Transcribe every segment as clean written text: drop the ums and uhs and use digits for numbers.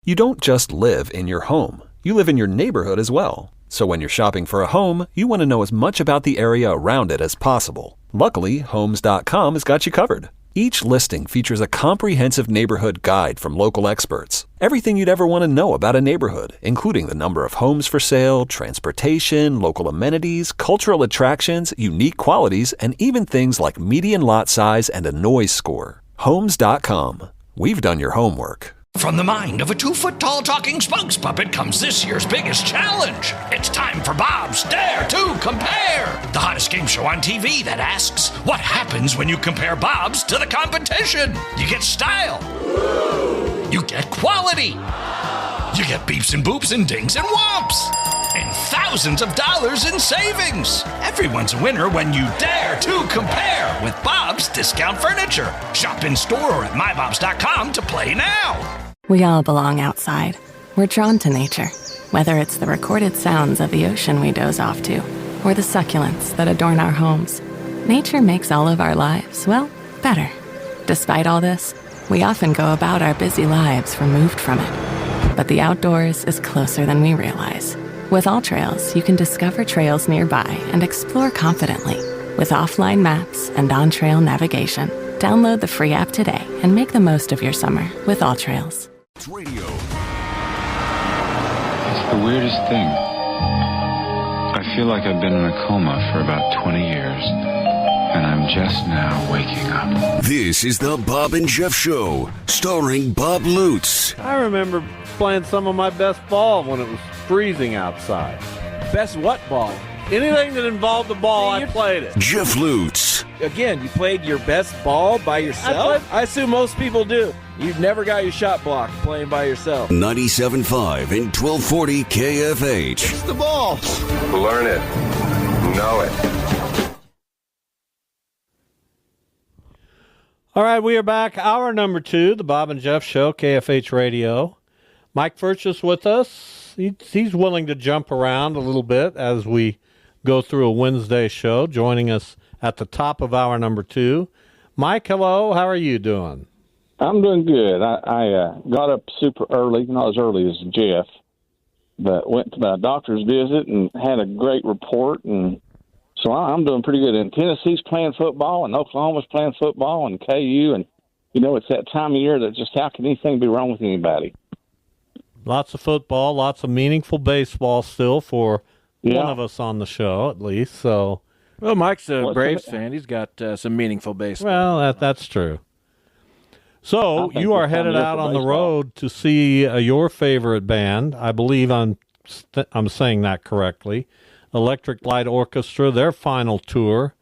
You don't just live in your home. You live in your neighborhood as well. So when you're shopping for a home, you want to know as much about the area around it as possible. Luckily, Homes.com has got you covered. Each listing features a comprehensive neighborhood guide from local experts. Everything you'd ever want to know about a neighborhood, including the number of homes for sale, transportation, local amenities, cultural attractions, unique qualities, and even things like median lot size and a noise score. Homes.com. We've done your homework. From the mind of a 2-foot-tall talking spokes puppet comes this year's biggest challenge. It's time for Bob's Dare to Compare, the hottest game show on TV that asks, what happens when you compare Bob's to the competition? You get style. You get quality. You get beeps and boops and dings and whomps. And thousands of dollars in savings. Everyone's a winner when you dare to compare with Bob's Discount Furniture. Shop in store or at mybobs.com to play now. We all belong outside. We're drawn to nature, whether it's the recorded sounds of the ocean we doze off to, or the succulents that adorn our homes. Nature makes all of our lives, well, better. Despite all this, we often go about our busy lives removed from it. But the outdoors is closer than we realize. With AllTrails, you can discover trails nearby and explore confidently. With offline maps and on-trail navigation, download the free app today and make the most of your summer with AllTrails. Radio. It's the weirdest thing. I feel like I've been in a coma for about 20 years, and I'm just now waking up. This is the Bob and Jeff Show, starring Bob Lutz. I remember playing some of my best ball when it was freezing outside. Best what ball? Anything that involved the ball, I played it. Jeff Lutz. Again, you played your best ball by yourself? I assume most people do. You've never got your shot blocked playing by yourself. 97.5 and 1240 KFH. It's the ball. Learn it. Know it. All right, we are back. Hour number 2, the Bob and Jeff Show, KFH Radio. Mike Furches with us. He's willing to jump around a little bit as we go through a Wednesday show, joining us at the top of hour number 2. Mike, hello. How are you doing? I'm doing good. I got up super early, not as early as Jeff, but went to my doctor's visit and had a great report, and so I'm doing pretty good. And Tennessee's playing football, and Oklahoma's playing football, and KU, and, you know, it's that time of year that just how can anything be wrong with anybody? Lots of football, lots of meaningful baseball still for one of us on the show, at least. So, well, Mike's a Braves fan. He's got some meaningful baseball. Well, that's true. So you are headed out on the road to see your favorite band. I believe I'm saying that correctly. Electric Light Orchestra, their final tour.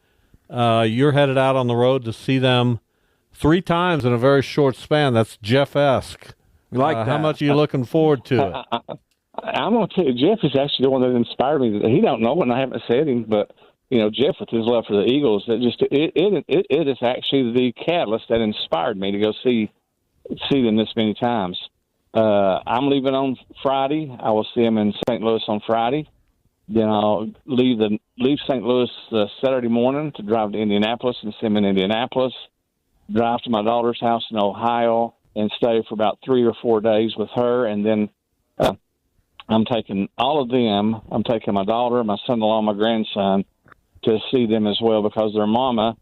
You're headed out on the road to see them 3 times in a very short span. That's Jeff-esque. We like that. How much are you looking forward to it? I'm going to tell you, Jeff is actually the one that inspired me. He don't know, and I haven't said him, but you know, Jeff with his love for the Eagles, it is actually the catalyst that inspired me to go see them this many times. I'm leaving on Friday. I will see them in St. Louis on Friday. Then I'll leave St. Louis Saturday morning to drive to Indianapolis and see them in Indianapolis. Drive to my daughter's house in Ohio and stay for about 3 or 4 days with her, and then I'm taking all of them. I'm taking my daughter, my son-in-law, my grandson to see them as well, because their mama,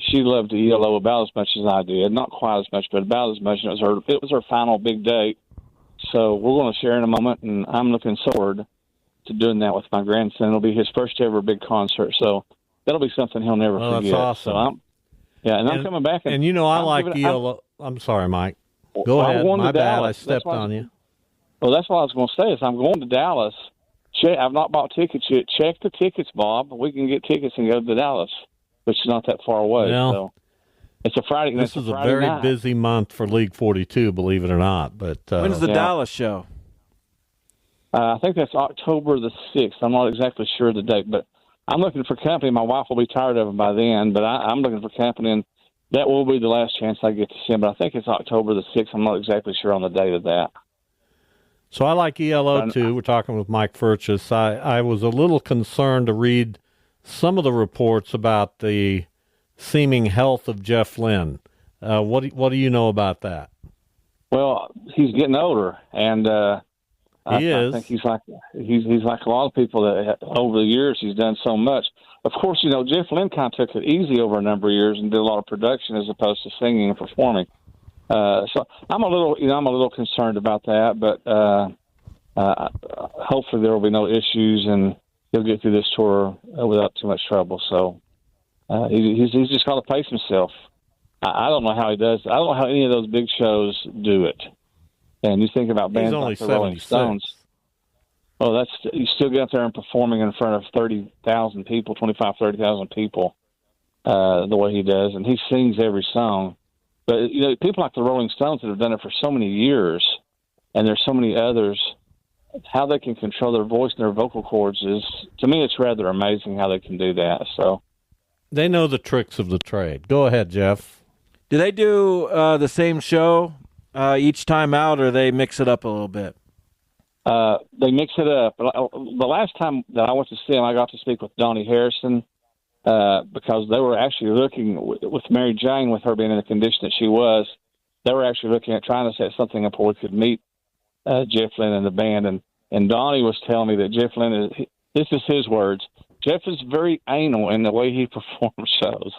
she loved the ELO about as much as I did. Not quite as much, but about as much. And it was her final big date. So we're going to share in a moment, and I'm looking forward to doing that with my grandson. It'll be his first ever big concert, so that'll be something he'll never forget. That's awesome. So I'm coming back. And you know, I like ELO. I'm sorry, Mike. Go ahead. My bad. I stepped on you. Well, that's what I was going to say. Is I'm going to Dallas. I've not bought tickets yet. Check the tickets, Bob. We can get tickets and go to Dallas, which is not that far away. Well, so it's a Friday. This is a very night. busy month for League 42, believe it or not. But when's the Dallas show? I think that's October the 6th. I'm not exactly sure of the date, but I'm looking for company. My wife will be tired of them by then, but I'm looking for company, and that will be the last chance I get to see him. But I think it's October the 6th. I'm not exactly sure on the date of that. So I like ELO too. We're talking with Mike Furches. I was a little concerned to read some of the reports about the seeming health of Jeff Lynne. What do you know about that? Well, he's getting older, and I think he's like a lot of people that over the years he's done so much. Of course, Jeff Lynne kind of took it easy over a number of years and did a lot of production as opposed to singing and performing. So I'm a little concerned about that, but hopefully there will be no issues and he'll get through this tour without too much trouble. So he's just got to pace himself. I don't know how he does. I don't know how any of those big shows do it. And you think about bands like the Rolling Stones. Well, you still get up there and performing in front of 30,000 people, 25, 30,000 people, the way he does, and he sings every song. But people like the Rolling Stones that have done it for so many years, and there's so many others. How they can control their voice and their vocal cords is, to me, it's rather amazing how they can do that. So they know the tricks of the trade. Go ahead, Jeff. Do they do the same show each time out, or they mix it up a little bit? They mix it up. The last time that I went to see him, I got to speak with Donnie Harrison because they were actually looking with Mary Jane, with her being in the condition that she was. They were actually looking at trying to set something up where we could meet Jeff Lynne and the band. And Donnie was telling me that Jeff Lynne this is his words. Jeff is very anal in the way he performs shows,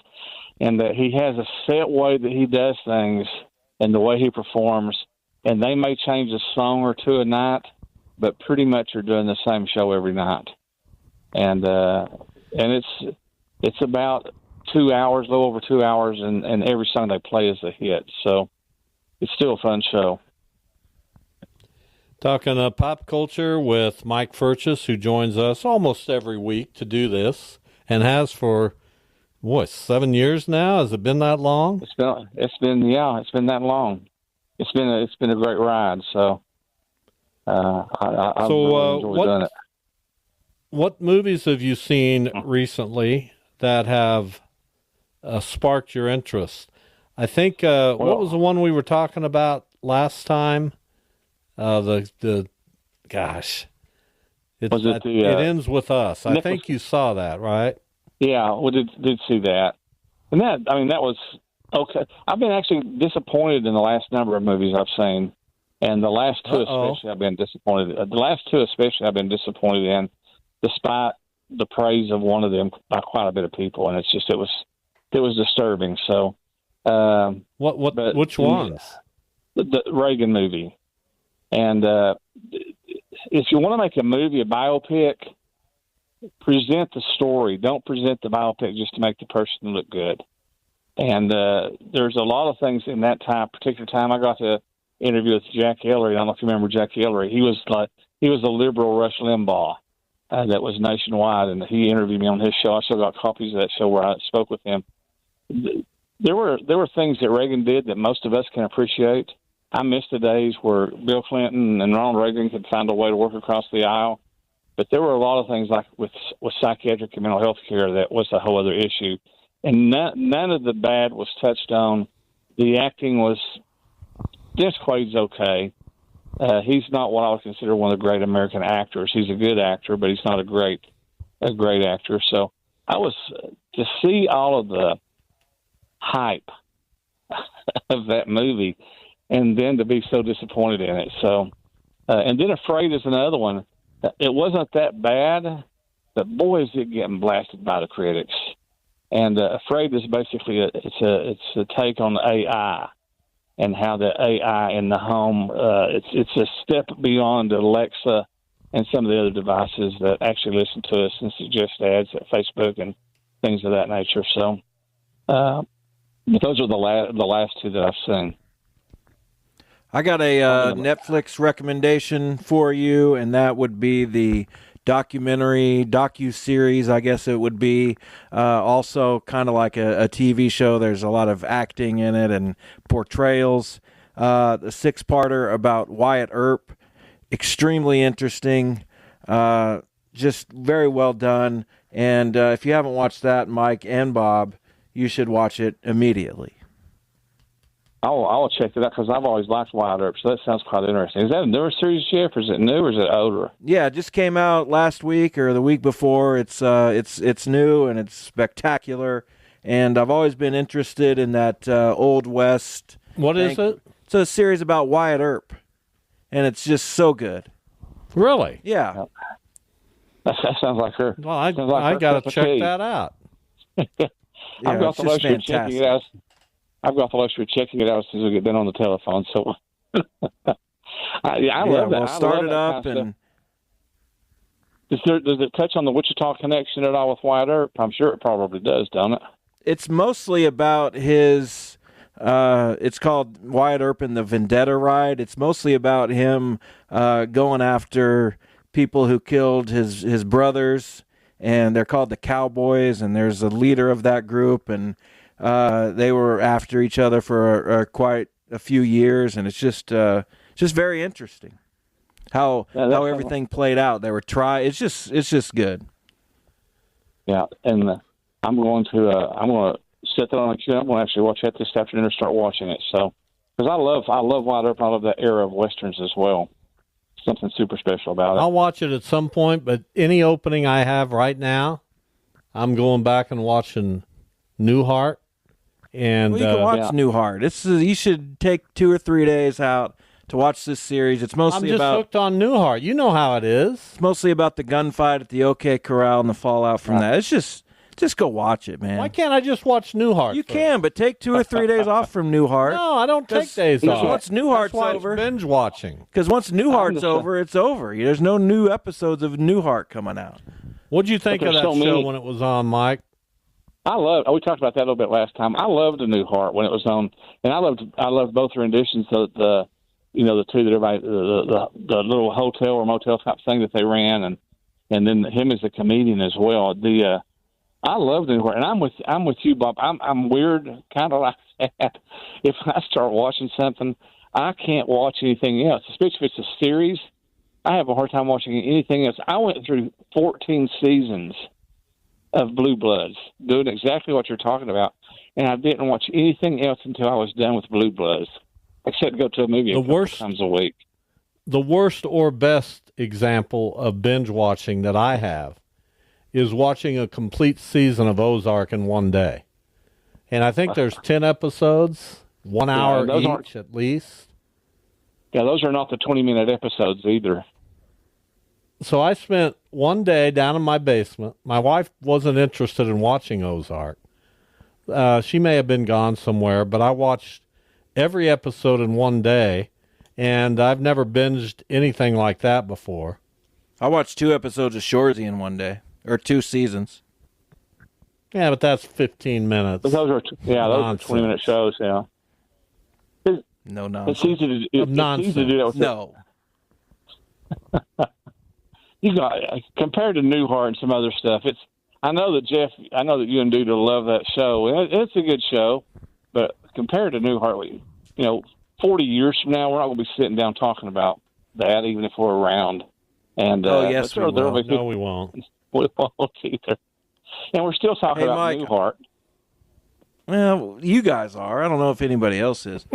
and that he has a set way that he does things and the way he performs. And they may change a song or two a night, but pretty much are doing the same show every night. And it's about 2 hours, a little over 2 hours, and every song they play is a hit. So it's still a fun show. Talking pop culture with Mike Furches, who joins us almost every week to do this, and has for 7 years now. Has it been that long? It's been that long. It's been a great ride. So I've really enjoyed doing it. What movies have you seen recently that have sparked your interest? I think what was the one we were talking about last time? It Ends With Us. I think you saw that, right? Yeah, we did see that, and that was okay. I've been actually disappointed in the last number of movies I've seen, and the last two especially I've been disappointed. I've been disappointed in, despite the praise of one of them by quite a bit of people, and it was disturbing. So, which ones? The Reagan movie. And if you want to make a movie, a biopic, present the story. Don't present the biopic just to make the person look good. And there's a lot of things in that particular time. I got to interview with Jack Ellery. I don't know if you remember Jack Ellery. He was a liberal Rush Limbaugh that was nationwide, and he interviewed me on his show. I still got copies of that show where I spoke with him. There were things that Reagan did that most of us can appreciate. I miss the days where Bill Clinton and Ronald Reagan could find a way to work across the aisle. But there were a lot of things like with psychiatric and mental health care that was a whole other issue. And none of the bad was touched on. The acting was, Dennis Quaid's okay. He's not what I would consider one of the great American actors. He's a good actor, but he's not a great actor. So I was, to see all of the hype of that movie, and then to be so disappointed in it. So, and then Afraid is another one. It wasn't that bad, but boy, is it getting blasted by the critics. And Afraid is basically it's a take on AI and how the AI in the home. It's a step beyond Alexa and some of the other devices that actually listen to us and suggest ads at Facebook and things of that nature. So, but those are the last two that I've seen. I got a Netflix recommendation for you, and that would be the docu-series, I guess it would be. Also kind of like a TV show. There's a lot of acting in it and portrayals. The 6-parter about Wyatt Earp, extremely interesting, just very well done. And if you haven't watched that, Mike and Bob, you should watch it immediately. I'll check it out because I've always liked Wyatt Earp, so that sounds quite interesting. Is that a newer series, Jeff, or is it new, or is it older? Yeah, it just came out last week or the week before. It's new and it's spectacular, and I've always been interested in that Old West. What is it? It's a series about Wyatt Earp, and it's just so good. Really? Yeah. That sounds like her. Well, I her got cup to of check tea. that out. Yeah, I've got it's the just luxury of checking it out. I've got the luxury of checking it out since we get done on the telephone. So I love that. Well, start it up and. Does it touch on the Wichita connection at all with Wyatt Earp? I'm sure it probably does, don't it? It's mostly about his. It's called Wyatt Earp and the Vendetta Ride. It's mostly about him going after people who killed his brothers, and they're called the Cowboys. And there's a leader of that group, and they were after each other for quite a few years, and it's just very interesting. How everything played out. They were it's just good. Yeah, and I'm going to set that on a queue. I'm going to actually watch that this afternoon or start watching it. So, because I love Wyatt Earp. I love that era of westerns as well. Something super special about it. I'll watch it at some point, but any opening I have right now, I'm going back and watching Newhart. And you can watch Newhart. You should take 2 or 3 days out to watch this series. It's mostly I'm just hooked on Newhart. You know how it is. It's mostly about the gunfight at the OK Corral and the fallout from that. It's just go watch it, man. Why can't I just watch Newhart? You can, but take 2 or 3 days off from Newhart. No, I don't take days off. Once Newhart's That's why over, it's binge watching. Because once Newhart's over, it's over. There's no new episodes of Newhart coming out. What'd you think of that show when it was on, Mike? We talked about that a little bit last time. I loved the Newhart when it was on, and I loved both renditions of the two that everybody, the little hotel or motel type thing that they ran, and then him as a comedian as well. I love Newhart, and I'm with you, Bob. I'm weird, kind of like that. If I start watching something, I can't watch anything else, especially if it's a series. I have a hard time watching anything else. I went through 14 seasons of Blue Bloods, doing exactly what you're talking about, and I didn't watch anything else until I was done with Blue Bloods, except go to a movie a couple times a week. The worst or best example of binge watching that I have is watching a complete season of Ozark in one day. And I think there's 10 episodes, 1 hour each at least. Yeah, those are not the 20-minute episodes either. So I spent one day down in my basement. My wife wasn't interested in watching Ozark. She may have been gone somewhere, but I watched every episode in one day, and I've never binged anything like that before. I watched 2 episodes of Shoresy in one day, or 2 seasons. Yeah, but that's 15 minutes. But those are 20-minute shows. Yeah. No nonsense. It's easy to do that with no. You got compared to Newhart and some other stuff. I know that you and Dude will love that show. It's a good show, but compared to Newhart, 40 years from now, we're not going to be sitting down talking about that, even if we're around. And yes, we will. No, we won't. We won't either. And we're still talking about Mike, Newhart. Well, you guys are. I don't know if anybody else is. Did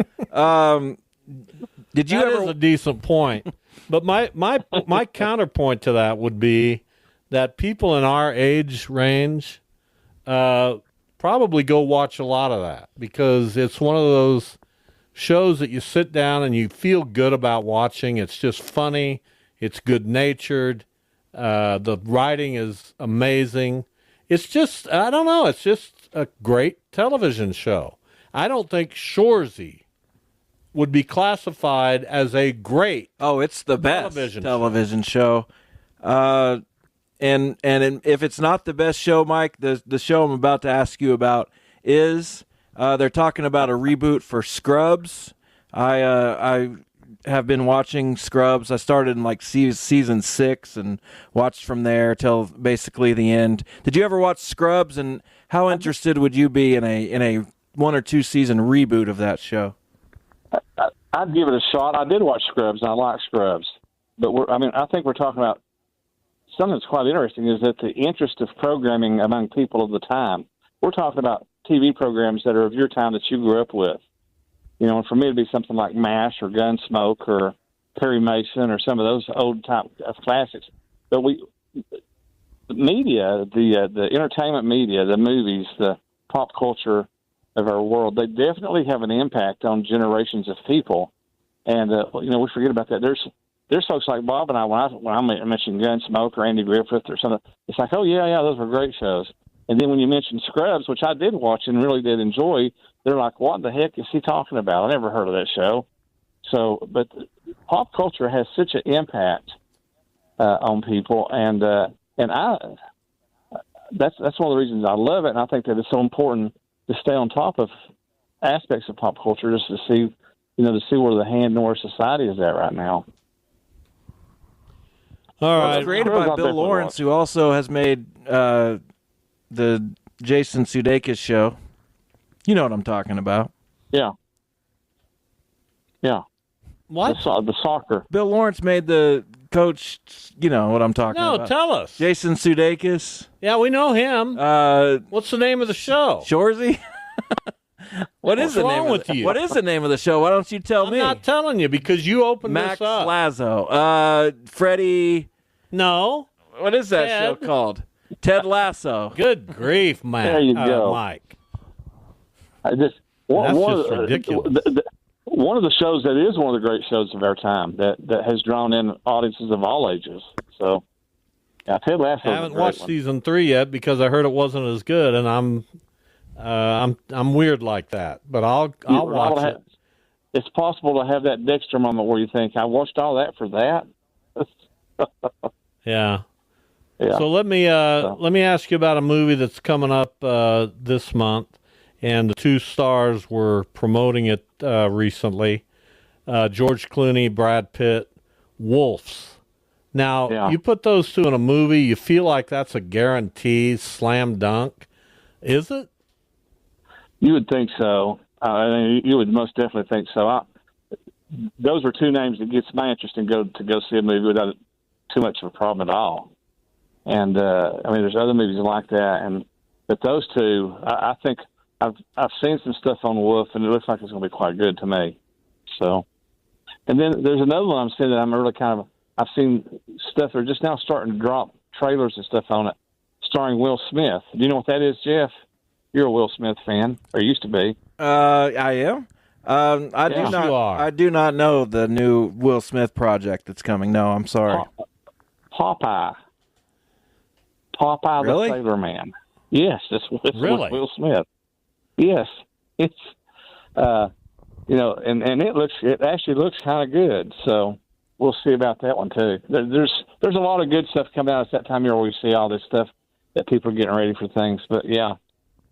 you That ever? is a decent point. But my counterpoint to that would be that people in our age range probably go watch a lot of that because it's one of those shows that you sit down and you feel good about watching. It's just funny. It's good-natured. The writing is amazing. It's just, I don't know, it's just a great television show. I don't think Shoresy would be classified as a great it's the best television show. And if it's not the best show, Mike, the show I'm about to ask you about is they're talking about a reboot for Scrubs. I have been watching Scrubs. I started in season 6 and watched from there till basically the end. Did you ever watch Scrubs? And how interested would you be in a 1 or 2 season reboot of that show? I'd give it a shot. I did watch Scrubs, and I like Scrubs. But I think we're talking about something that's quite interesting is that the interest of programming among people of the time. We're talking about TV programs that are of your time that you grew up with. And for me, it'd be something like MASH or Gunsmoke or Perry Mason or some of those old type of classics. But the media, the entertainment media, the movies, the pop culture of our world. They definitely have an impact on generations of people. And, we forget about that. There's folks like Bob and I, when I mention Gunsmoke or Andy Griffith or something, it's like, oh, yeah, those were great shows. And then when you mention Scrubs, which I did watch and really did enjoy, they're like, what the heck is he talking about? I never heard of that show. So, but pop culture has such an impact on people, and that's one of the reasons I love it, and I think that it's so important to stay on top of aspects of pop culture just to see where the hand where society is at right now. All right. It's created by Bill Lawrence, who also has made the Jason Sudeikis show. You know what I'm talking about. Yeah. What? The soccer. Bill Lawrence made the coach. You know what I'm talking about. No, tell us. Jason Sudeikis. Yeah, we know him. What's the name of the show? Shorzy? What's the name with you? What is the name of the show? Why don't you tell me? I'm not telling you because you opened Max this up. Lasso. Freddie. No. What is that Ted. show called? Ted Lasso. Good grief, Matt. There you go. Mike. That's just ridiculous. One of the shows that is one of the great shows of our time that has drawn in audiences of all ages. So, yeah, Ted Lasso. I haven't watched season 3 yet because I heard it wasn't as good, and I'm weird like that. But I'll watch it. It's possible to have that Dexter moment where you think, I watched all that for that. Yeah. Yeah. So let me ask you about a movie that's coming up this month, and the two stars were promoting it recently. George Clooney, Brad Pitt, Wolves. Now, you put those two in a movie, you feel like that's a guaranteed slam dunk. Is it? You would think so. You would most definitely think so. Those are two names that gets my interest in to go see a movie without too much of a problem at all. And there's other movies like that, but those two, I think I've seen some stuff on Wolf, and it looks like it's going to be quite good to me. So, and then there's another one I'm seeing that I'm really I've seen stuff that are just now starting to drop trailers and stuff on it, starring Will Smith. Do you know what that is, Jeff? You're a Will Smith fan, or used to be. I am. I do not know the new Will Smith project that's coming. No, I'm sorry. Popeye, really? The Sailor Man. Yes, it's really? Will Smith. Yes, it's and it actually looks kind of good. So we'll see about that one too. There's a lot of good stuff coming out at that time of year where we see all this stuff that people are getting ready for things. But yeah,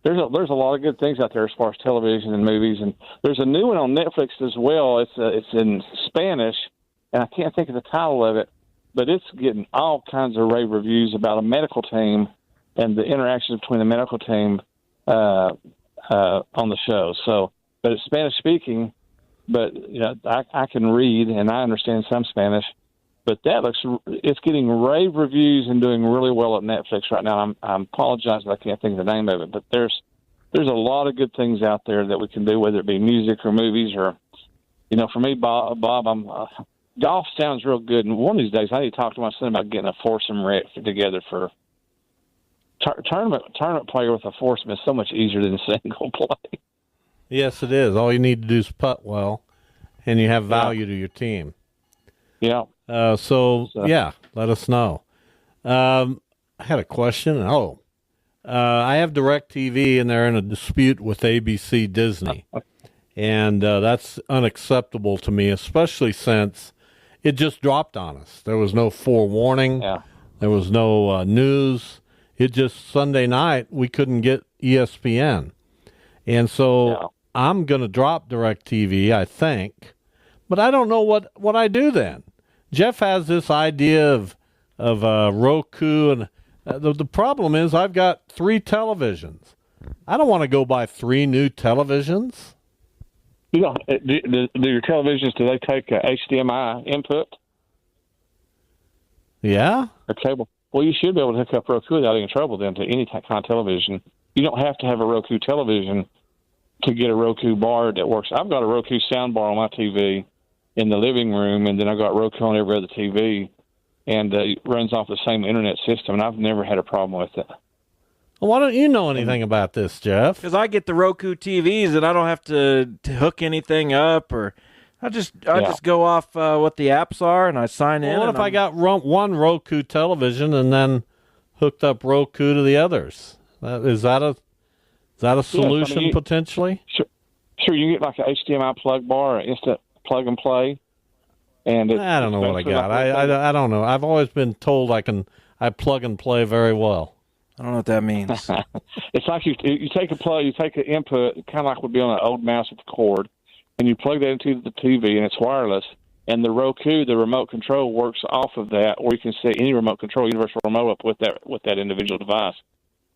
there's a lot of good things out there as far as television and movies. And there's a new one on Netflix as well. It's in Spanish, and I can't think of the title of it, but it's getting all kinds of rave reviews about a medical team and the interaction between the medical team on the show. So, but it's Spanish speaking, but I can read and I understand some Spanish. But it's getting rave reviews and doing really well at Netflix right now. I apologize if I can't think of the name of it, but there's a lot of good things out there that we can do, whether it be music or movies or, for me, Bob, golf sounds real good. And one of these days I need to talk to my son about getting a foursome together for tournament player with a foursome is so much easier than single play. Yes, it is. All you need to do is putt well, and you have value to your team. Yeah. So, let us know. I had a question. I have DirecTV, and they're in a dispute with ABC Disney. And that's unacceptable to me, especially since it just dropped on us. There was no forewarning. Yeah. There was no news. It just, Sunday night, we couldn't get ESPN. And so I'm going to drop DirecTV, I think. But I don't know what I do then. Jeff has this idea of Roku, and the problem is I've got 3 televisions. I don't want to go buy 3 new televisions. Do your televisions, do they take HDMI input? Yeah. A cable? Well, you should be able to hook up Roku without any trouble then to any kind of television. You don't have to have a Roku television to get a Roku bar that works. I've got a Roku sound bar on my TV in the living room, and then I've got Roku on every other TV, and it runs off the same internet system, and I've never had a problem with it. Well, why don't you know anything about this, Jeff? Because I get the Roku TVs and I don't have to hook anything up, or I just go off what the apps are and I sign in. What if I got one Roku television and then hooked up Roku to the others? Is that a solution potentially? Sure, you can get like an HDMI plug bar, an instant plug and play. And I don't know what I got. I don't know. I've always been told I plug and play very well. I don't know what that means. It's like you take a plug, you take an input, kind of like would be on an old mouse with a cord, and you plug that into the TV, and it's wireless. And the Roku, the remote control, works off of that, or you can set any remote control, universal remote up with that individual device.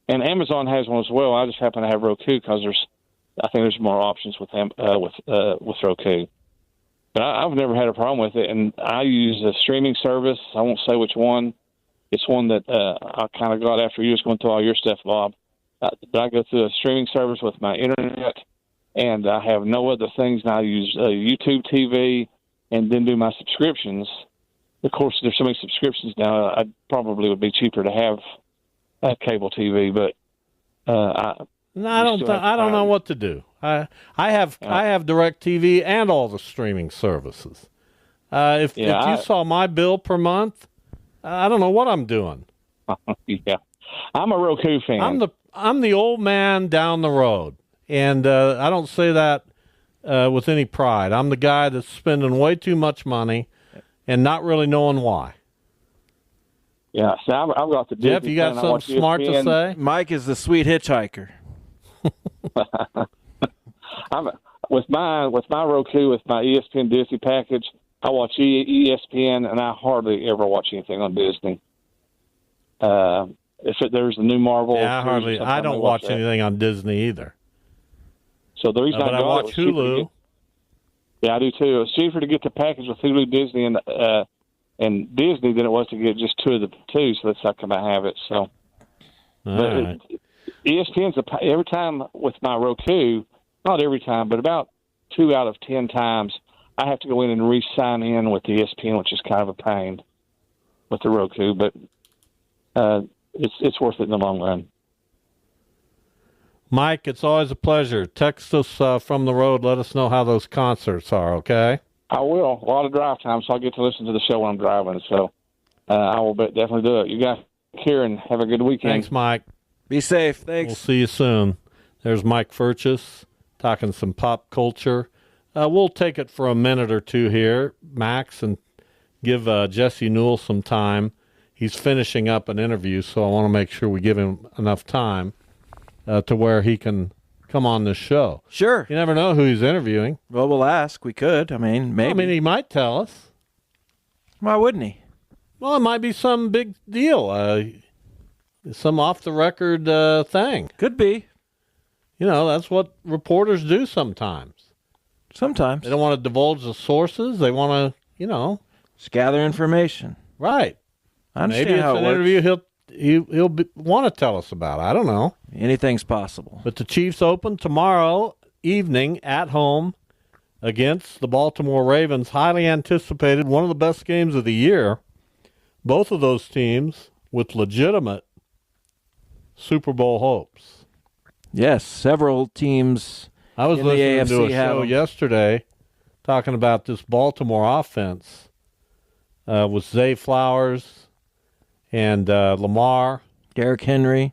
And Amazon has one as well. I just happen to have Roku because I think there's more options with Roku. But I've never had a problem with it, and I use a streaming service. I won't say which one. It's one that I kind of got after you was going through all your stuff, Bob. But I go through a streaming service with my internet, and I have no other things. And I use YouTube TV and then do my subscriptions. Of course, there's so many subscriptions now, I probably would be cheaper to have cable TV, but I don't know what to do. I have DirecTV and all the streaming services. If you saw my bill per month, I don't know what I'm doing. Yeah, I'm a Roku fan. I'm the old man down the road, and I don't say that with any pride. I'm the guy that's spending way too much money and not really knowing why. Yeah, so I've got the Jeff, you got something smart to say? Mike is the sweet hitchhiker. With my Roku, with my ESPN Disney package, I watch ESPN, and I hardly ever watch anything on Disney. If there's a new Marvel, I don't watch anything on Disney either. So the reason I watch Hulu. Yeah, I do too. It's cheaper to get the package with Hulu, Disney, and Disney than it was to get just two of the two. So that's how come I have it. So, ESPN's every time with my Roku. Not every time, but about 2 out of 10 times, I have to go in and re-sign in with ESPN, which is kind of a pain with the Roku, but it's worth it in the long run. Mike, it's always a pleasure. Text us from the road. Let us know how those concerts are, okay? I will. A lot of drive time, so I'll get to listen to the show when I'm driving, so I will definitely do it. You guys take care and have a good weekend. Thanks, Mike. Be safe. Thanks. We'll see you soon. There's Mike Furches talking some pop culture. We'll take it for a minute or two here, Max, and give Jesse Newell some time. He's finishing up an interview, so I want to make sure we give him enough time to where he can come on this show. Sure. You never know who he's interviewing. Well, we'll ask. We could. Maybe. He might tell us. Why wouldn't he? Well, it might be some big deal, some off-the-record thing. Could be. That's what reporters do sometimes. Sometimes. They don't want to divulge the sources. They want to, just gather information. Right. I understand Maybe how it's it an works. interview he'll want to tell us about. I don't know. Anything's possible. But the Chiefs open tomorrow evening at home against the Baltimore Ravens. Highly anticipated, one of the best games of the year. Both of those teams with legitimate Super Bowl hopes. Yes, several teams. I was in the listening AFC to a show yesterday talking about this Baltimore offense with Zay Flowers and Lamar. Derrick Henry.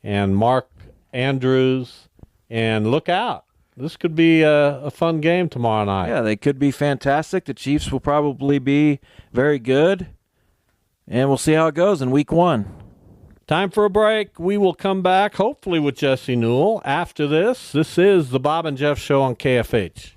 And Mark Andrews. And look out. This could be a fun game tomorrow night. Yeah, they could be fantastic. The Chiefs will probably be very good. And we'll see how it goes in week 1. Time for a break. We will come back, hopefully with Jesse Newell. After this, this is the Bob and Jeff Show on KFH.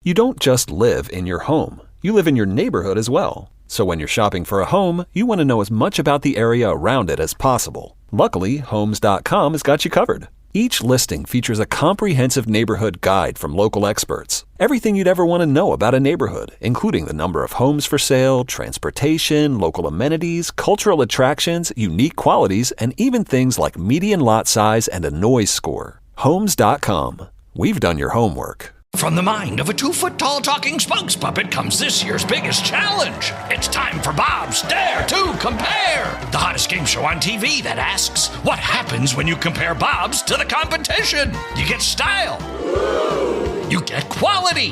You don't just live in your home. You live in your neighborhood as well. So when you're shopping for a home, you want to know as much about the area around it as possible. Luckily, Homes.com has got you covered. Each listing features a comprehensive neighborhood guide from local experts. Everything you'd ever want to know about a neighborhood, including the number of homes for sale, transportation, local amenities, cultural attractions, unique qualities, and even things like median lot size and a noise score. Homes.com. We've done your homework. From the mind of a 2-foot-tall talking spokes puppet comes this year's biggest challenge. It's time for Bob's Dare to Compare, the hottest game show on TV that asks, what happens when you compare Bob's to the competition? You get style. You get quality.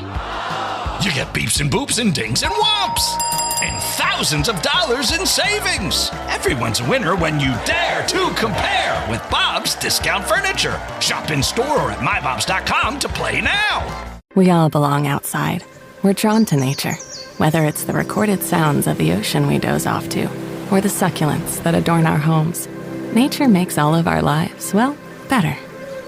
You get beeps and boops and dings and whomps. And thousands of dollars in savings. Everyone's a winner when you dare to compare with Bob's Discount Furniture. Shop in store or at mybobs.com to play now. We all belong outside. We're drawn to nature, whether it's the recorded sounds of the ocean we doze off to, or the succulents that adorn our homes. Nature makes all of our lives, well, better.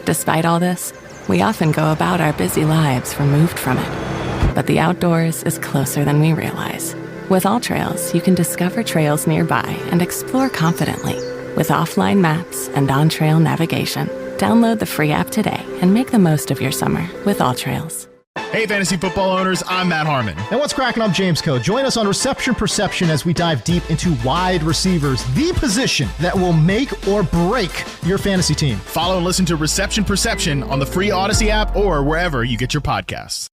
Despite all this, we often go about our busy lives removed from it. But the outdoors is closer than we realize. With All Trails, you can discover trails nearby and explore confidently. With offline maps and on-trail navigation, download the free app today and make the most of your summer with All Trails. Hey, fantasy football owners, I'm Matt Harmon. And what's cracking? I'm James Coe. Join us on Reception Perception as we dive deep into wide receivers, the position that will make or break your fantasy team. Follow and listen to Reception Perception on the free Odyssey app or wherever you get your podcasts.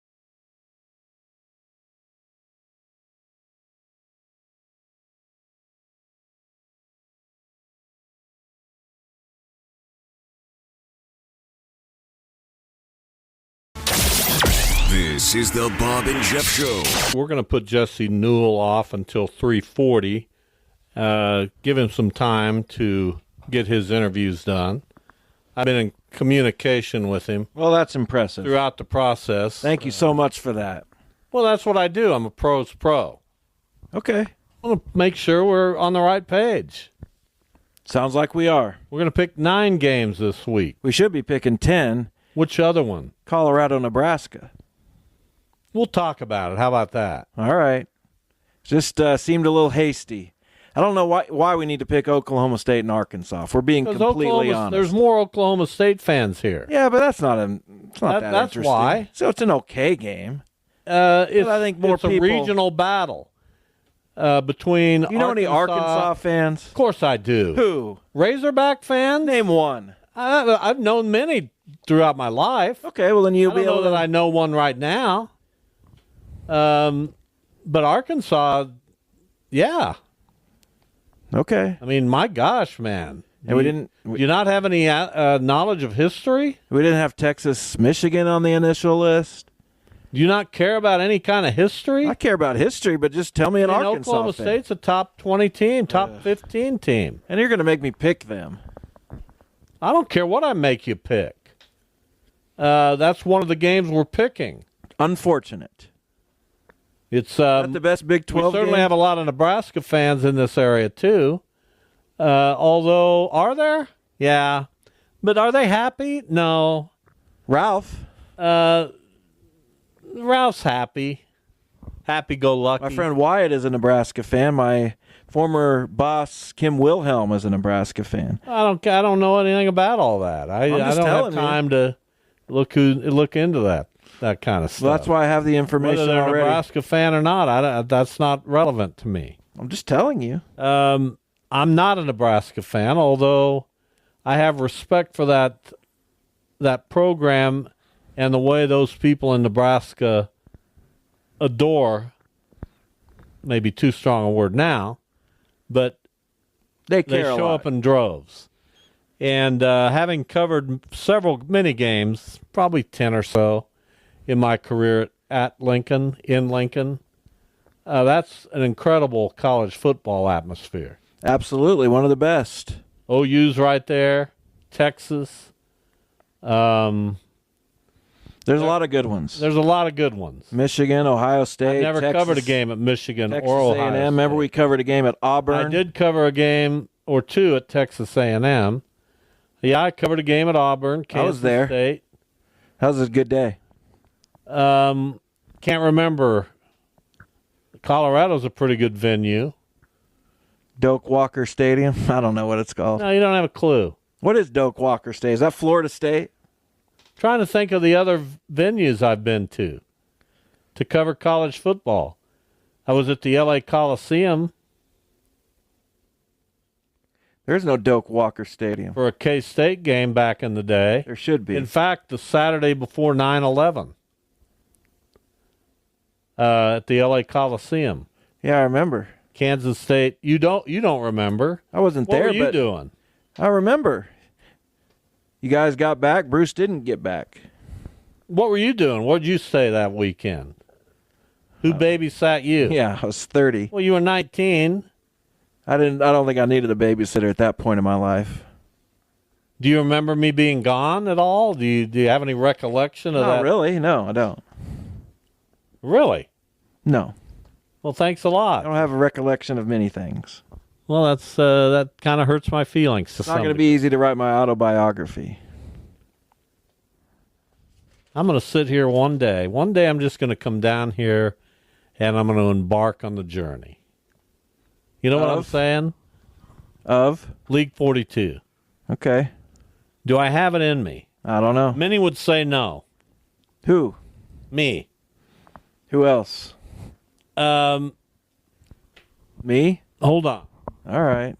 This is the Bob and Jeff Show. We're going to put Jesse Newell off until 3:40. Give him some time to get his interviews done. I've been in communication with him. Well, that's impressive. Throughout the process. Thank you so much for that. Well, that's what I do. I'm a pro's pro. Okay. I want to make sure we're on the right page. Sounds like we are. We're going to pick 9 games this week. We should be picking 10. Which other one? Colorado, Nebraska. We'll talk about it. How about that? All right. Just seemed a little hasty. I don't know why we need to pick Oklahoma State and Arkansas. If we're being completely honest. There's more Oklahoma State fans here. Yeah, but that's not that that's interesting. Why. So it's an okay game. I think more it's a regional battle between. You know any Arkansas fans? Of course I do. Who? Razorback fans? Name one. I've known many throughout my life. Okay, well then you'll be able to. That I know one right now. But Arkansas, yeah. Okay. I mean, my gosh, man. And do you not have any knowledge of history? We didn't have Texas, Michigan on the initial list. Do you not care about any kind of history? I care about history, but just tell me an Arkansas Oklahoma fan. State's a top 20 team, top 15 team. And you're going to make me pick them. I don't care what I make you pick. That's one of the games we're picking. Unfortunate. It's not the best Big 12 We certainly game? have a lot of Nebraska fans in this area, too. Although, are there? Yeah. But are they happy? No. Ralph? Ralph's happy. Happy-go-lucky. My friend Wyatt is a Nebraska fan. My former boss, Kim Wilhelm, is a Nebraska fan. I don't know anything about all that. I don't have time to look into that kind of stuff. Well, that's why I have the information Whether they're already. a Nebraska fan or not, that's not relevant to me. I'm just telling you. I'm not a Nebraska fan, although I have respect for that program and the way those people in Nebraska adore, maybe too strong a word now, but they show up in droves. And having covered many games, probably 10 or so in my career in Lincoln, that's an incredible college football atmosphere. Absolutely, one of the best. OU's right there, Texas. There's a lot of good ones. There's a lot of good ones. Michigan, Ohio State. I never Texas, covered a game at Michigan Texas or Ohio A&M. State. Remember we covered a game at Auburn? I did cover a game or two at Texas A&M. Yeah, I covered a game at Auburn, Kansas I was there. State. That was a good day. Can't remember. Colorado's a pretty good venue. Doak Walker Stadium? I don't know what it's called. No, you don't have a clue. What is Doak Walker State? Is that Florida State? Trying to think of the other venues I've been to cover college football. I was at the LA Coliseum. There's no Doak Walker Stadium. For a K-State game back in the day. There should be. In fact, the Saturday before 9/11. at the L.A. Coliseum. Yeah, I remember. Kansas State. You don't remember? I wasn't there. What were you but doing? I remember. You guys got back. Bruce didn't get back. What were you doing? What did you say that weekend? Who babysat you? Yeah, I was 30. Well, you were 19. I don't think I needed a babysitter at that point in my life. Do you remember me being gone at all? Do you have any recollection of that? Not really. No, I don't. Really? No. Well, thanks a lot. I don't have a recollection of many things. Well, that kind of hurts my feelings. It's not going to be easy to write my autobiography. I'm going to sit here one day. One day I'm just going to come down here and I'm going to embark on the journey. You know what I'm saying? Of? League 42. Okay. Do I have it in me? I don't know. Many would say no. Who? Me. Who else? Me? Hold on. All right.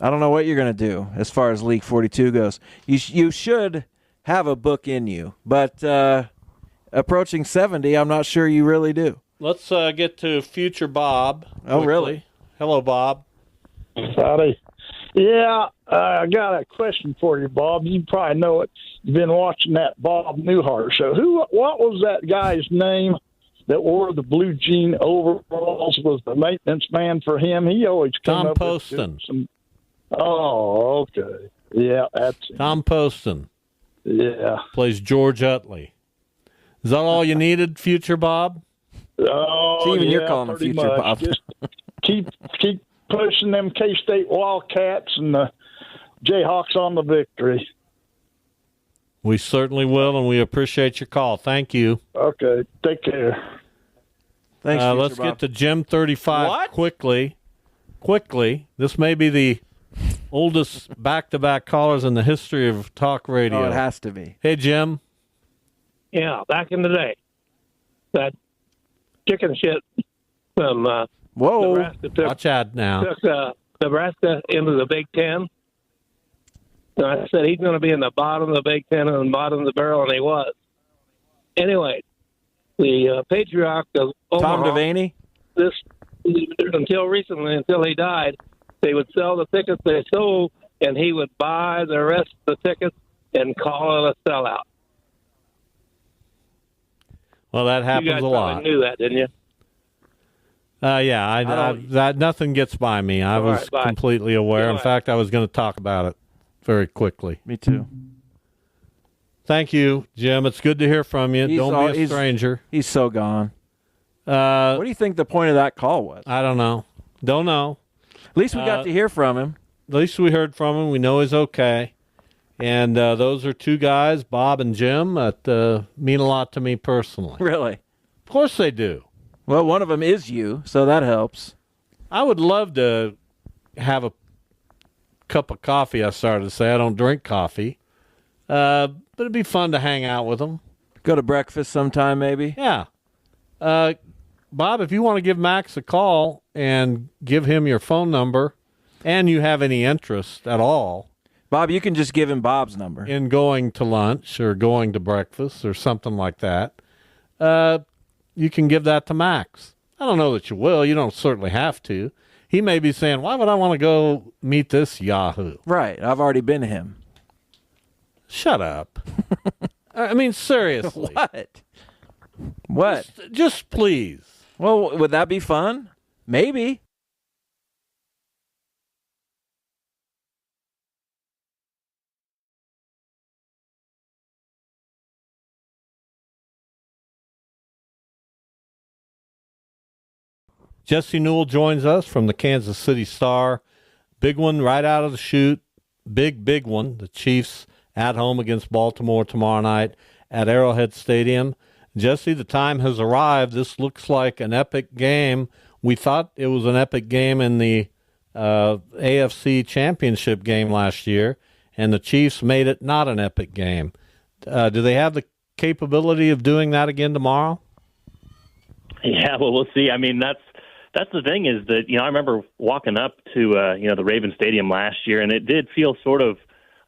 I don't know what you're going to do as far as League 42 goes. You should have a book in you, but approaching 70, I'm not sure you really do. Let's get to future Bob. Oh, quickly. really? Hello, Bob. Howdy. Yeah, I got a question for you, Bob. You probably know it. You've been watching that Bob Newhart show. What was that guy's name that wore the blue jean overalls? Was the maintenance man for him? He always came Tom up Poston. with Oh, okay. Yeah, that's Tom Poston. Yeah. Plays George Utley. Is that all you needed, future Bob? Oh, See, even yeah, you're calling him pretty future much. Bob. Just keep pushing them K-State Wildcats and the Jayhawks on the victory. We certainly will, and we appreciate your call. Thank you. Okay, take care. Thanks, let's Bob. get to Jim 35 quickly. Quickly. This may be the oldest back-to-back callers in the history of talk radio. Oh, it has to be. Hey, Jim. Yeah, back in the day, that chicken shit from Nebraska Watch out now. took Nebraska into the Big Ten. And I said he's going to be in the bottom of the Big Ten and the bottom of the barrel, and he was. Anyway, the patriarch of Omaha, Tom Devaney? Until recently, until he died, they would sell the tickets they sold, and he would buy the rest of the tickets and call it a sellout. Well, that You happens guys a probably lot. knew that, didn't you? Yeah, that nothing gets by me. I was right, bye. completely aware. In Bye. fact, I was going to talk about it very quickly. Me too. Thank you, Jim. It's good to hear from you. Don't be a he's- stranger. He's so gone. What do you think the point of that call was? I don't know. Don't know. At least we got to hear from him. At least we heard from him. We know he's okay. And those are two guys, Bob and Jim, that mean a lot to me personally. Really? Of course they do. Well, one of them is you, so that helps. I would love to have a cup of coffee, I started to say. I don't drink coffee. But it'd be fun to hang out with them. Go to breakfast sometime, maybe? Yeah. Bob, if you want to give Max a call and give him your phone number and you have any interest at all. Bob, you can just give him Bob's number. In going to lunch or going to breakfast or something like that, you can give that to Max. I don't know that you will. You don't certainly have to. He may be saying, why would I want to go meet this yahoo? Right. I've already been to him. Shut up. I mean, seriously. What? Just please. Well, would that be fun? Maybe. Jesse Newell joins us from the Kansas City Star. Big one right out of the chute. Big one. The Chiefs at home against Baltimore tomorrow night at Arrowhead Stadium. Jesse, the time has arrived. This looks like an epic game. We thought it was an epic game in the AFC Championship game last year, and the Chiefs made it not an epic game. Do they have the capability of doing that again tomorrow? Yeah, well, we'll see. I mean, that's the thing is that, I remember walking up to, the Raven Stadium last year, and it did feel sort of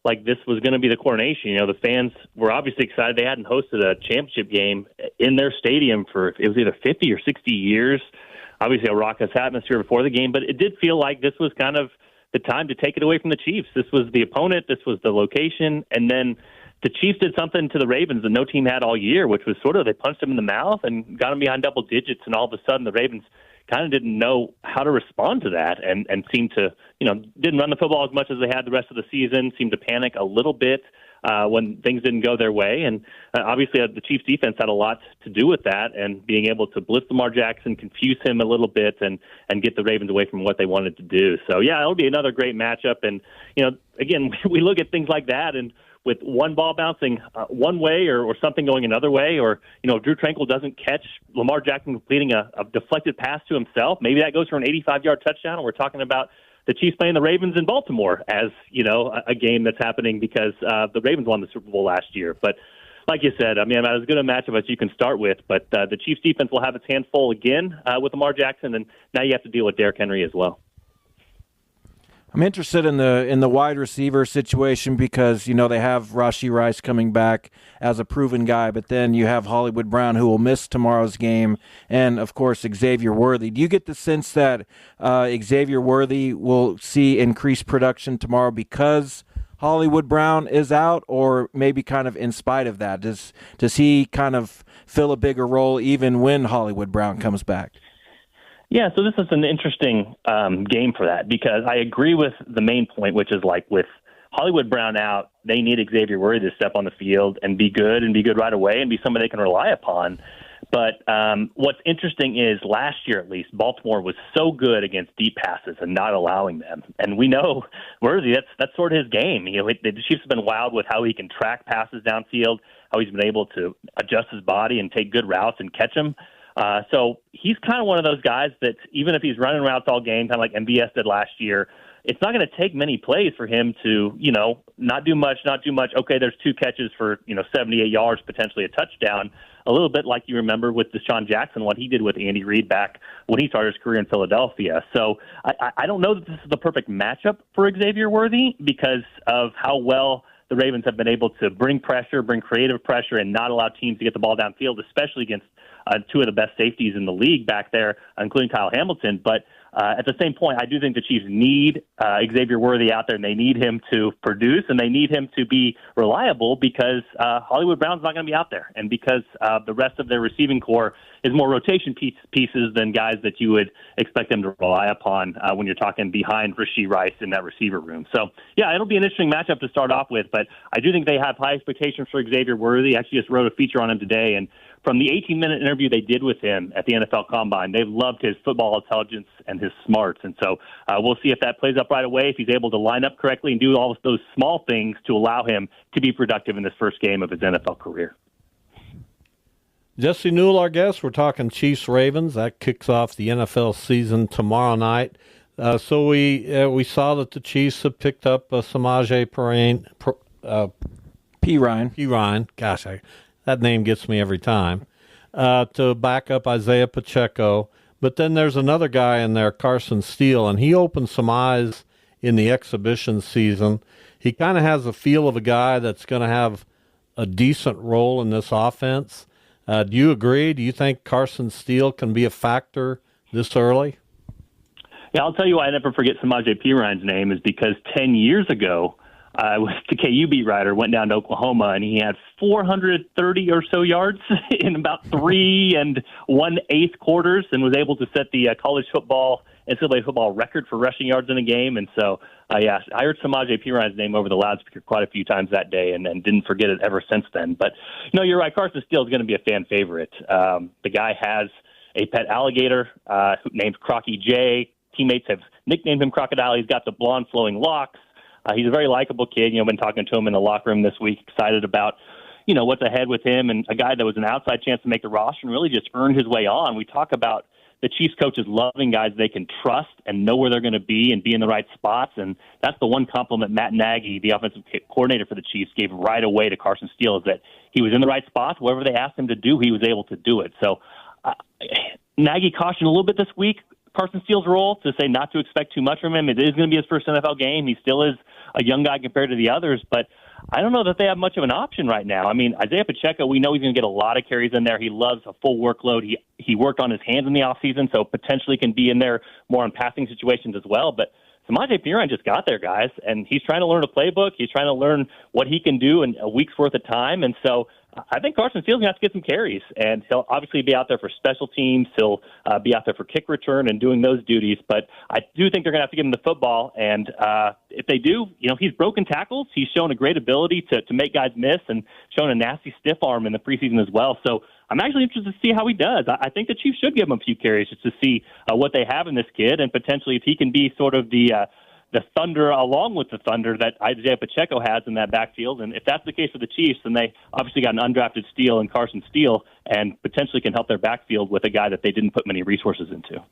like this was going to be the coronation. You know, the fans were obviously excited. They hadn't hosted a championship game in their stadium for, it was either 50 or 60 years. Obviously a raucous atmosphere before the game, but it did feel like this was kind of the time to take it away from the Chiefs. This was the opponent, this was the location, and then the Chiefs did something to the Ravens that no team had all year, which was sort of they punched them in the mouth and got them behind double digits, and all of a sudden the Ravens kind of didn't know how to respond to that and seemed to, didn't run the football as much as they had the rest of the season, seemed to panic a little bit when things didn't go their way. And obviously the Chiefs defense had a lot to do with that, and being able to blitz Lamar Jackson, confuse him a little bit, and get the Ravens away from what they wanted to do. So, yeah, it'll be another great matchup. And, again, we look at things like that, and with one ball bouncing one way or something going another way, or, if Drew Tranquill doesn't catch Lamar Jackson completing a deflected pass to himself, maybe that goes for an 85-yard touchdown, and we're talking about the Chiefs playing the Ravens in Baltimore as, a game that's happening because the Ravens won the Super Bowl last year. But like you said, I mean, about as good a matchup as you can start with, but the Chiefs defense will have its hands full again with Lamar Jackson, and now you have to deal with Derrick Henry as well. I'm interested in the wide receiver situation because, they have Rashee Rice coming back as a proven guy, but then you have Hollywood Brown who will miss tomorrow's game, and, of course, Xavier Worthy. Do you get the sense that Xavier Worthy will see increased production tomorrow because Hollywood Brown is out, or maybe kind of in spite of that? Does he kind of fill a bigger role even when Hollywood Brown comes back? Yeah, so this is an interesting game for that, because I agree with the main point, which is like with Hollywood Brown out, they need Xavier Worthy to step on the field and be good right away and be somebody they can rely upon. But what's interesting is last year, at least, Baltimore was so good against deep passes and not allowing them. And we know Worthy, that's sort of his game. The Chiefs have been wild with how he can track passes downfield, how he's been able to adjust his body and take good routes and catch them. So he's kind of one of those guys that even if he's running routes all game, kind of like MVS did last year, it's not going to take many plays for him to, not do much. Okay, there's 2 catches for, 78 yards, potentially a touchdown. A little bit like you remember with Deshaun Jackson, what he did with Andy Reid back when he started his career in Philadelphia. So I don't know that this is the perfect matchup for Xavier Worthy because of how well the Ravens have been able to bring creative pressure, and not allow teams to get the ball downfield, especially against 2 of the best safeties in the league back there, including Kyle Hamilton. But at the same point, I do think the Chiefs need Xavier Worthy out there, and they need him to produce, and they need him to be reliable because Hollywood Brown's not going to be out there, and because the rest of their receiving core is more rotation pieces than guys that you would expect them to rely upon when you're talking behind Rashee Rice in that receiver room. So, yeah, it'll be an interesting matchup to start off with, but I do think they have high expectations for Xavier Worthy. I actually just wrote a feature on him today, and from the 18-minute interview they did with him at the NFL Combine, they've loved his football intelligence and his smarts. And so we'll see if that plays up right away, if he's able to line up correctly and do all of those small things to allow him to be productive in this first game of his NFL career. Jesse Newell, our guest. We're talking Chiefs-Ravens. That kicks off the NFL season tomorrow night. So we saw that the Chiefs have picked up Samaje Perine. Gosh, that name gets me every time, to back up Isaiah Pacheco. But then there's another guy in there, Carson Steele, and he opened some eyes in the exhibition season. He kind of has the feel of a guy that's going to have a decent role in this offense. Do you agree? Do you think Carson Steele can be a factor this early? Yeah, I'll tell you why I never forget Samaje Perine's name is because 10 years ago, I was the KU beat writer, went down to Oklahoma, and he had 430 or so yards in about 3 1/8 quarters, and was able to set the college football, NCAA football record for rushing yards in a game. And so, I heard Samaje Perine's name over the loudspeaker quite a few times that day, and didn't forget it ever since then. But you're right. Carson Steele is going to be a fan favorite. The guy has a pet alligator named Crocky J. Teammates have nicknamed him Crocodile. He's got the blonde flowing locks. He's a very likable kid. Been talking to him in the locker room this week, excited about, what's ahead with him, and a guy that was an outside chance to make the roster and really just earned his way on. We talk about the Chiefs coaches loving guys they can trust and know where they're going to be and be in the right spots, and that's the one compliment Matt Nagy, the offensive coordinator for the Chiefs, gave right away to Carson Steele, is that he was in the right spots. Whatever they asked him to do, he was able to do it. So Nagy cautioned a little bit this week Carson Steele's role to say not to expect too much from him. It is going to be his first NFL game. He still is a young guy compared to the others, but I don't know that they have much of an option right now. I mean, Isaiah Pacheco, we know he's going to get a lot of carries in there. He loves a full workload. He worked on his hands in the offseason, so potentially can be in there more on passing situations as well. But Samaje Perine just got there, guys, and he's trying to learn a playbook. He's trying to learn what he can do in a week's worth of time. And so I think Carson Steele's going to have to get some carries, and he'll obviously be out there for special teams. He'll be out there for kick return and doing those duties. But I do think they're going to have to give him the football. And if they do, he's broken tackles. He's shown a great ability to make guys miss and shown a nasty stiff arm in the preseason as well. So I'm actually interested to see how he does. I think the Chiefs should give him a few carries just to see what they have in this kid, and potentially if he can be sort of the thunder along with the thunder that Isaiah Pacheco has in that backfield. And if that's the case for the Chiefs, then they obviously got an undrafted steal in Carson Steele and potentially can help their backfield with a guy that they didn't put many resources into.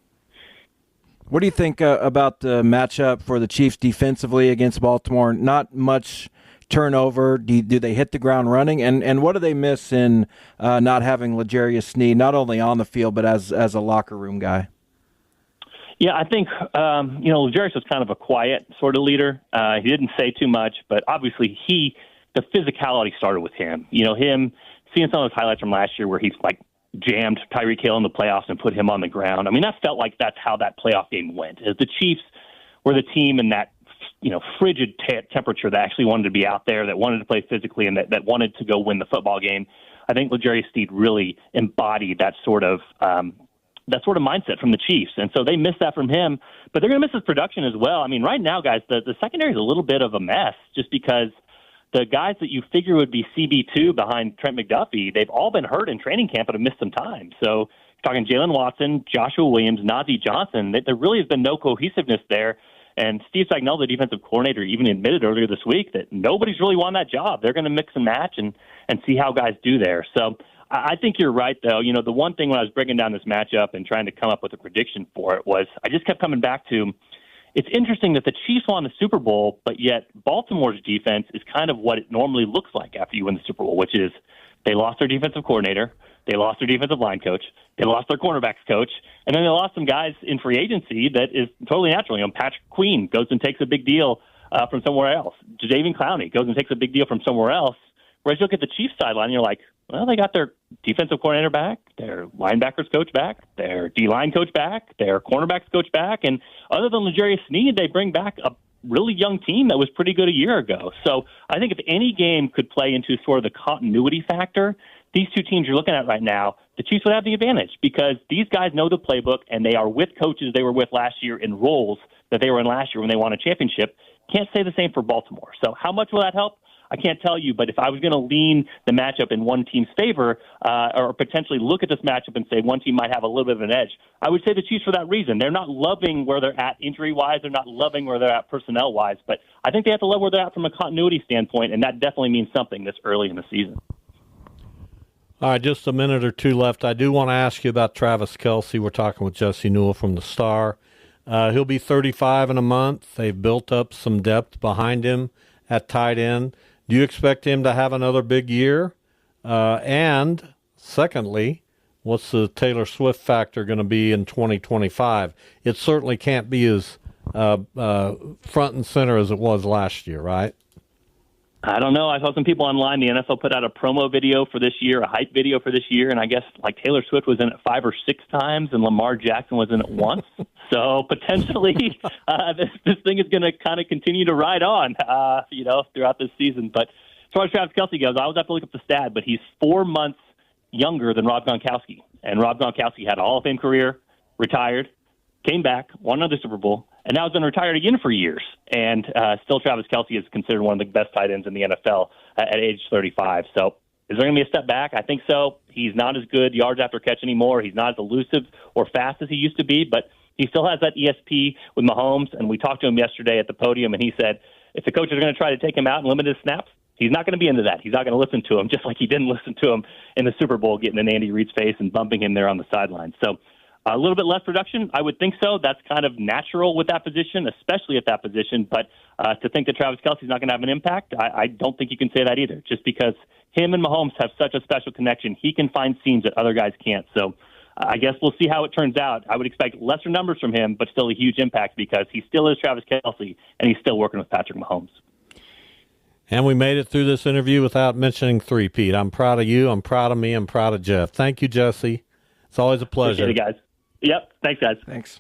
What do you think about the matchup for the Chiefs defensively against Baltimore? Not much turnover. Do they hit the ground running? And what do they miss in not having L'Jarius Sneed, not only on the field, but as a locker room guy? Yeah, I think, L'Jarius was kind of a quiet sort of leader. He didn't say too much, but obviously the physicality started with him. Him seeing some of those highlights from last year where he's like jammed Tyreek Hill in the playoffs and put him on the ground. I mean, that felt like that's how that playoff game went. As the Chiefs were the team in that, frigid temperature that actually wanted to be out there, that wanted to play physically, and that wanted to go win the football game. I think L'Jarius Sneed really embodied that sort of mindset from the Chiefs. And so they missed that from him, but they're going to miss his production as well. I mean, right now, guys, the secondary is a little bit of a mess just because the guys that you figure would be CB2 behind Trent McDuffie, they've all been hurt in training camp and have missed some time. So you're talking Jalen Watson, Joshua Williams, Najee Johnson. There really has been no cohesiveness there. And Steve Sagnell, the defensive coordinator, even admitted earlier this week that nobody's really won that job. They're going to mix and match and see how guys do there. So I think you're right, though. The one thing when I was breaking down this matchup and trying to come up with a prediction for it was I just kept coming back to it's interesting that the Chiefs won the Super Bowl, but yet Baltimore's defense is kind of what it normally looks like after you win the Super Bowl, which is they lost their defensive coordinator, they lost their defensive line coach, they lost their cornerbacks coach, and then they lost some guys in free agency that is totally natural. Patrick Queen goes and takes a big deal from somewhere else. Jadeveon Clowney goes and takes a big deal from somewhere else. Whereas you look at the Chiefs sideline, and you're like, well, they got their defensive coordinator back, their linebackers coach back, their D-line coach back, their cornerbacks coach back, and other than L'Jarius Sneed, they bring back a really young team that was pretty good a year ago. So I think if any game could play into sort of the continuity factor, these two teams you're looking at right now, the Chiefs would have the advantage because these guys know the playbook and they are with coaches they were with last year in roles that they were in last year when they won a championship. Can't say the same for Baltimore. So how much will that help? I can't tell you, but if I was going to lean the matchup in one team's favor or potentially look at this matchup and say one team might have a little bit of an edge, I would say the Chiefs for that reason. They're not loving where they're at injury-wise. They're not loving where they're at personnel-wise, but I think they have to love where they're at from a continuity standpoint, and that definitely means something this early in the season. All right, just a minute or two left. I do want to ask you about Travis Kelce. We're talking with Jesse Newell from the Star. He'll be 35 in a month. They've built up some depth behind him at tight end. Do you expect him to have another big year? And secondly, what's the Taylor Swift factor going to be in 2025? It certainly can't be as front and center as it was last year, right? I don't know. I saw some people online. The NFL put out a promo video for this year, a hype video for this year, and I guess like Taylor Swift was in it 5 or 6 times, and Lamar Jackson was in it once. So potentially, this thing is going to kind of continue to ride on, throughout this season. But as far as Travis Kelce goes, I always have to look up the stat, but he's 4 months younger than Rob Gronkowski, and Rob Gronkowski had a Hall of Fame career, retired, came back, won another Super Bowl, and now has been retired again for years. And still Travis Kelce is considered one of the best tight ends in the NFL at age 35. So is there going to be a step back? I think so. He's not as good yards after catch anymore. He's not as elusive or fast as he used to be, but he still has that ESP with Mahomes. And we talked to him yesterday at the podium, and he said if the coaches are going to try to take him out and limit his snaps, he's not going to be into that. He's not going to listen to him, just like he didn't listen to him in the Super Bowl, getting in Andy Reid's face and bumping him there on the sideline. So a little bit less production, I would think so. That's kind of natural with that position, especially at that position. But to think that Travis Kelce's not going to have an impact, I don't think you can say that either, just because him and Mahomes have such a special connection. He can find seams that other guys can't. So I guess we'll see how it turns out. I would expect lesser numbers from him, but still a huge impact because he still is Travis Kelce, and he's still working with Patrick Mahomes. And we made it through this interview without mentioning three-peat. I'm proud of you. I'm proud of me. I'm proud of Jeff. Thank you, Jesse. It's always a pleasure. Appreciate it, guys. Yep. Thanks, guys. Thanks.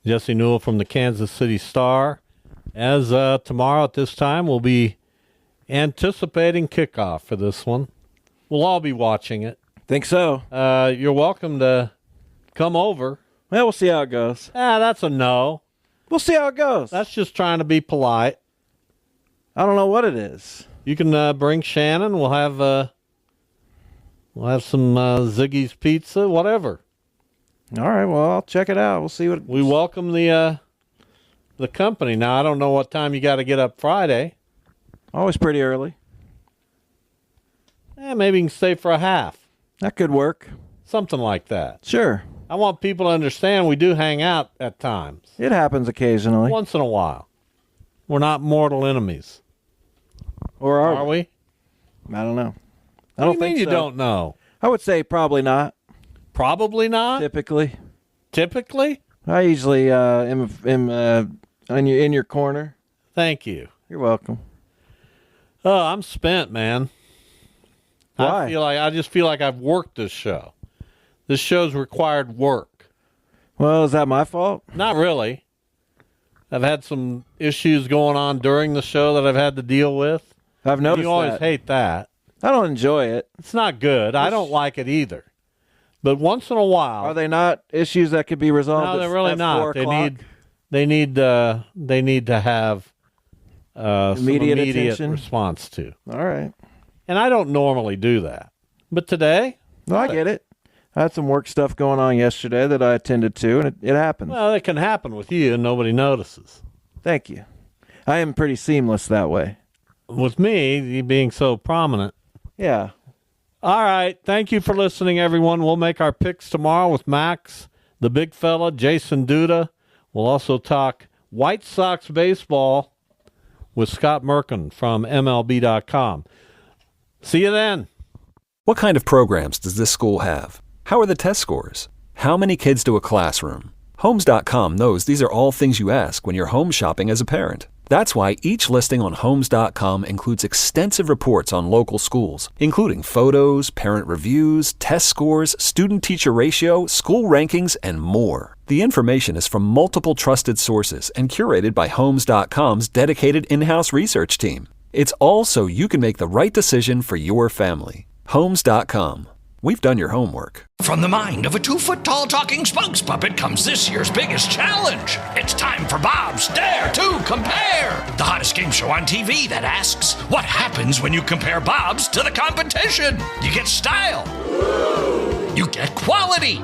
Jesse Newell from the Kansas City Star. As tomorrow at this time, we'll be anticipating kickoff for this one. We'll all be watching it. Think so. You're welcome to come over. Well, we'll see how it goes. That's a no. We'll see how it goes. That's just trying to be polite. I don't know what it is. You can bring Shannon. We'll have some Ziggy's Pizza, whatever. All right, well, I'll check it out. We'll see what we welcome the company. Now, I don't know what time you got to get up Friday. Always pretty early. Maybe you can stay for a half. That could work. Something like that. Sure. I want people to understand we do hang out at times. It happens occasionally. Once in a while. We're not mortal enemies. Or are we? I don't know. I don't think you don't know. I would say probably not. Probably not? Typically. Typically? I usually am in your corner. Thank you. You're welcome. Oh, I'm spent, man. Why? I just feel like I've worked this show. This show's required work. Well, is that my fault? Not really. I've had some issues going on during the show that I've had to deal with. I've noticed You always that. hate that. I don't enjoy it. It's not good. I don't like it either. But once in a while, Are they not issues that could be resolved? no, they're really at not. 4 o'clock? They need to have some Immediate immediate attention? response to. All right. And I don't normally do that, but today, No, I get it. I had some work stuff going on yesterday that I attended to, and it happens. well, it can happen with you, and nobody notices. Thank you. I am pretty seamless that way. With me, you being so prominent. Yeah. All right. Thank you for listening, everyone. We'll make our picks tomorrow with Max, the big fella, Jason Duda. We'll also talk White Sox baseball with Scott Merkin from MLB.com. See you then. What kind of programs does this school have? How are the test scores? How many kids do a classroom? Homes.com knows these are all things you ask when you're home shopping as a parent. That's why each listing on Homes.com includes extensive reports on local schools, including photos, parent reviews, test scores, student-teacher ratio, school rankings, and more. The information is from multiple trusted sources and curated by Homes.com's dedicated in-house research team. It's all so you can make the right decision for your family. Homes.com. We've done your homework. From the mind of a 2-foot-tall talking spokes puppet comes this year's biggest challenge. It's time for Bob's Dare to Compare, the hottest game show on TV that asks, what happens when you compare Bob's to the competition? You get style. You get quality.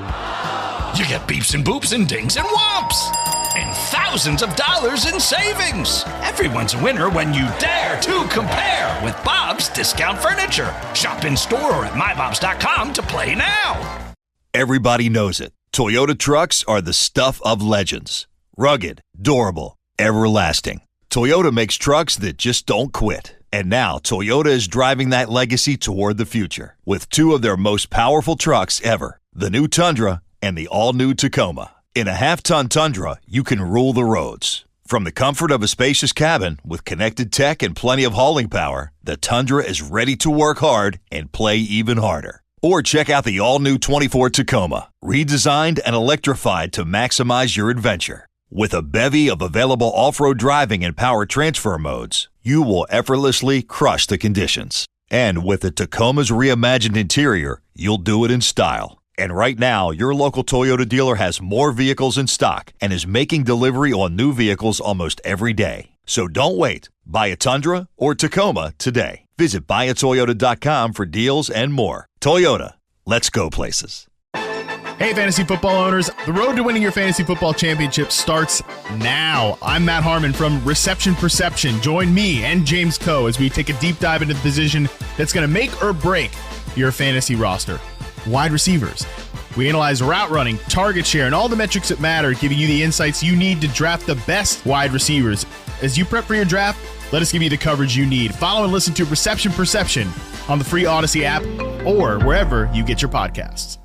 You get beeps and boops and dings and whomps. And thousands of dollars in savings. Everyone's a winner when you dare to compare with Bob's Discount Furniture. Shop in store or at mybobs.com to play now. Everybody knows it. Toyota trucks are the stuff of legends. Rugged, durable, everlasting. Toyota makes trucks that just don't quit. And now Toyota is driving that legacy toward the future with 2 of their most powerful trucks ever, the new Tundra and the all-new Tacoma. In a half-ton Tundra, you can rule the roads. From the comfort of a spacious cabin with connected tech and plenty of hauling power, the Tundra is ready to work hard and play even harder. Or check out the all-new 24 Tacoma, redesigned and electrified to maximize your adventure. With a bevy of available off-road driving and power transfer modes, you will effortlessly crush the conditions. And with the Tacoma's reimagined interior, you'll do it in style. And right now, your local Toyota dealer has more vehicles in stock and is making delivery on new vehicles almost every day. So don't wait. Buy a Tundra or Tacoma today. Visit buyatoyota.com for deals and more. Toyota, let's go places. Hey, fantasy football owners. The road to winning your fantasy football championship starts now. I'm Matt Harmon from Reception Perception. Join me and James Coe as we take a deep dive into the position that's going to make or break your fantasy roster. Wide receivers. We analyze route running, target share, and all the metrics that matter, giving you the insights you need to draft the best wide receivers. As you prep for your draft, let us give you the coverage you need. Follow and listen to Reception Perception on the free Odyssey app or wherever you get your podcasts.